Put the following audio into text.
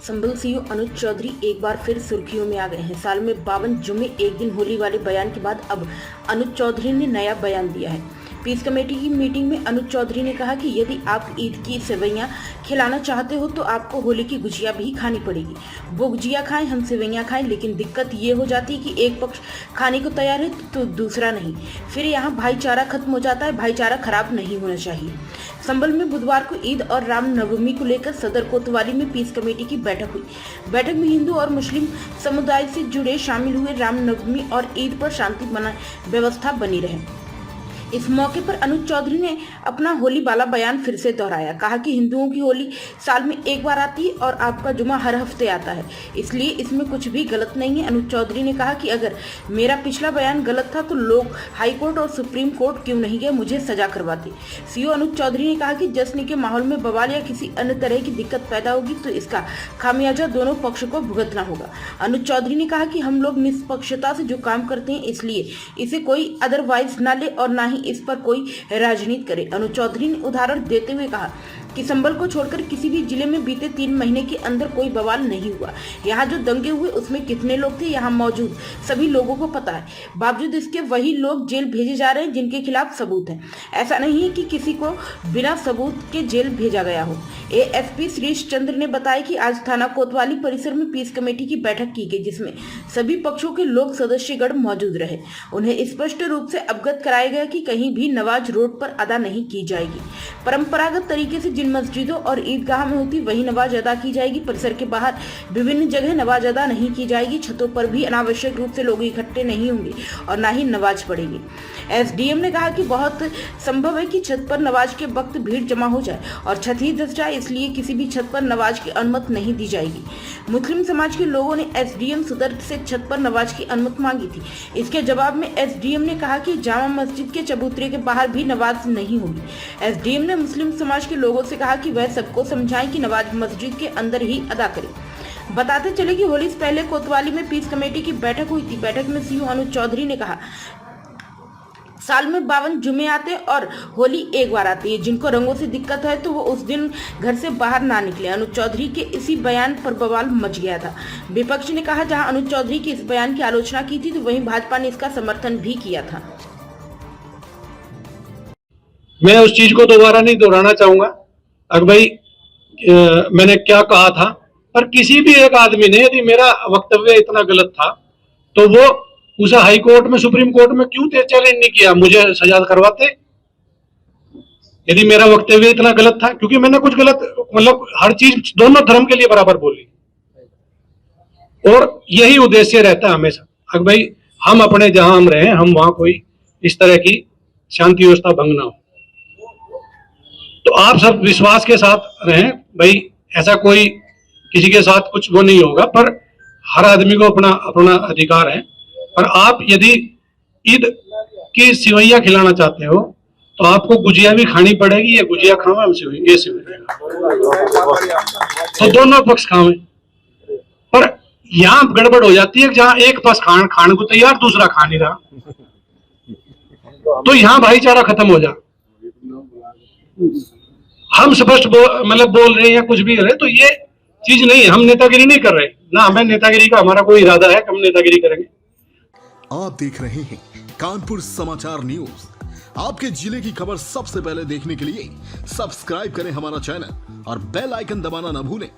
संभल CEO अनुज चौधरी एक बार फिर सुर्खियों में आ गए हैं। साल में 52 जुम्मे एक दिन होली वाले बयान के बाद अब अनुज चौधरी ने नया बयान दिया है। पीस कमेटी की मीटिंग में अनुज चौधरी ने कहा कि यदि आप ईद की सेवैयां खिलाना चाहते हो तो आपको होली की गुजिया भी खानी पड़ेगी। वो गुजिया खाएं, हम सेवैयां खाएं, लेकिन दिक्कत ये हो जाती है कि एक पक्ष खाने को तैयार है तो दूसरा नहीं। फिर यहाँ भाईचारा खत्म हो जाता है। भाईचारा खराब नहीं होना चाहिए। संभल में बुधवार को ईद और रामनवमी को लेकर सदर कोतवाली में पीस कमेटी की बैठक हुई। बैठक में हिंदू और मुस्लिम समुदाय से जुड़े शामिल हुए। रामनवमी और ईद पर शांति व्यवस्था बनी रहे। इस मौके पर अनुज चौधरी ने अपना होली वाला बयान फिर से दोहराया। कहा कि हिंदुओं की होली साल में एक बार आती है और आपका जुमा हर हफ्ते आता है, इसलिए इसमें कुछ भी गलत नहीं है। अनुज चौधरी ने कहा कि अगर मेरा पिछला बयान गलत था तो लोग हाई कोर्ट और सुप्रीम कोर्ट क्यों नहीं गए, मुझे सजा करवाते। सीईओ अनुज चौधरी ने कहा कि जश्न के माहौल में बवाल या किसी अन्य तरह की दिक्कत पैदा होगी तो इसका खामियाजा दोनों पक्ष को भुगतना होगा। अनुज चौधरी ने कहा कि हम लोग निष्पक्षता से जो काम करते हैं, इसलिए इसे कोई अदरवाइज न ले और न ही इस पर कोई राजनीति करे। अनुज चौधरी ने उदाहरण देते हुए कहा कि संभल को छोड़कर किसी भी जिले में बीते 3 महीने के अंदर कोई बवाल नहीं हुआ। यहाँ जो दंगे हुए उसमें कितने लोग थे, यहाँ मौजूद सभी लोगों को पता है। बावजूद इसके वही लोग जेल भेजे जा रहे हैं जिनके खिलाफ सबूत है। ऐसा नहीं है कि किसी को बिना सबूत के जेल भेजा गया हो। एएसपी श्रीश चंद्र ने बताया कि आज थाना कोतवाली परिसर में पीस कमेटी की बैठक की गई, जिसमें सभी पक्षों के लोग सदस्यगण मौजूद रहे। उन्हें स्पष्ट रूप से अवगत कराया गया कि कहीं भी नमाज रोड पर अदा नहीं की जाएगी। परंपरागत तरीके से जिन मस्जिदों और ईदगाह में होती वही नमाज अदा की जाएगी। परिसर के बाहर विभिन्न जगह नमाज अदा नहीं की जाएगी। छतों पर भी अनावश्यक रूप से लोग इकट्ठे नहीं होंगे और न ही नमाज पढ़ेगी। एसडीएम ने कहा कि बहुत संभव है कि छत पर नमाज के वक्त भीड़ जमा हो जाए और छत ही धंस जाए, इसलिए किसी भी छत पर नमाज की अनुमति नहीं दी जाएगी। मुस्लिम समाज के लोगों ने एसडीएम सदर से छत पर नमाज की अनुमति मांगी थी। इसके जवाब में एसडीएम ने कहा कि जामा मस्जिद के चबूतरे के बाहर भी नमाज नहीं होगी। एसडीएम ने मुस्लिम समाज के लोगों से कहा कि वह सबको समझाएं कि नमाज मस्जिद के अंदर ही अदा करें। बताते चले कि होली से पहले कोतवाली में पीस कमेटी की बैठक हुई थी। बैठक में सीईओ अनुज चौधरी ने कहा साल में 52 जुमे आते और होली एक बार आती है। जिनको रंगों से दिक्कत है तो वो उस दिन घर से बाहर ना निकले। अनुज चौधरी के इसी बयान पर बवाल मच गया था। विपक्ष ने कहा जहां अनुज चौधरी के इस बयान की आलोचना की थी तो वहीं भाजपा ने इसका समर्थन भी किया था। मैं उस चीज को दोबारा नहीं दोहराना चाहूंगा। अगर भाई मैंने क्या कहा था, पर किसी भी एक आदमी ने यदि मेरा वक्तव्य इतना गलत था तो वो उसे हाई कोर्ट में सुप्रीम कोर्ट में क्यों चैलेंज नहीं किया, मुझे सजा करवाते। यदि मेरा वक्तव्य इतना गलत था, क्योंकि मैंने कुछ गलत मतलब हर चीज दोनों धर्म के लिए बराबर बोली और यही उद्देश्य रहता है हमेशा। अगर भाई हम अपने जहां हम रहे हम वहां कोई इस तरह की शांति व्यवस्था भंग ना हो, तो आप सब विश्वास के साथ रहें। भाई ऐसा कोई किसी के साथ कुछ वो नहीं होगा, पर हर आदमी को अपना अपना अधिकार है। पर आप यदि ईद की सेवैयां खिलाना चाहते हो तो आपको गुजिया भी खानी पड़ेगी। ये गुजिया खावे हम ये सेवैयां, तो दोनों पक्ष खावे। पर यहाँ गड़बड़ हो जाती है जहां एक पक्ष खाने को तैयार, दूसरा खा नहीं रहा, तो यहाँ भाईचारा खत्म हो जा। हम स्पष्ट मतलब बोल रहे हैं या कुछ भी कर रहे, तो ये चीज नहीं है। हम नेतागिरी नहीं कर रहे ना, हमें नेतागिरी का हमारा कोई इरादा है कि हम नेतागिरी करेंगे। आप देख रहे हैं कानपुर समाचार न्यूज। आपके जिले की खबर सबसे पहले देखने के लिए सब्सक्राइब करें हमारा चैनल और बेल आइकन दबाना न भूलें।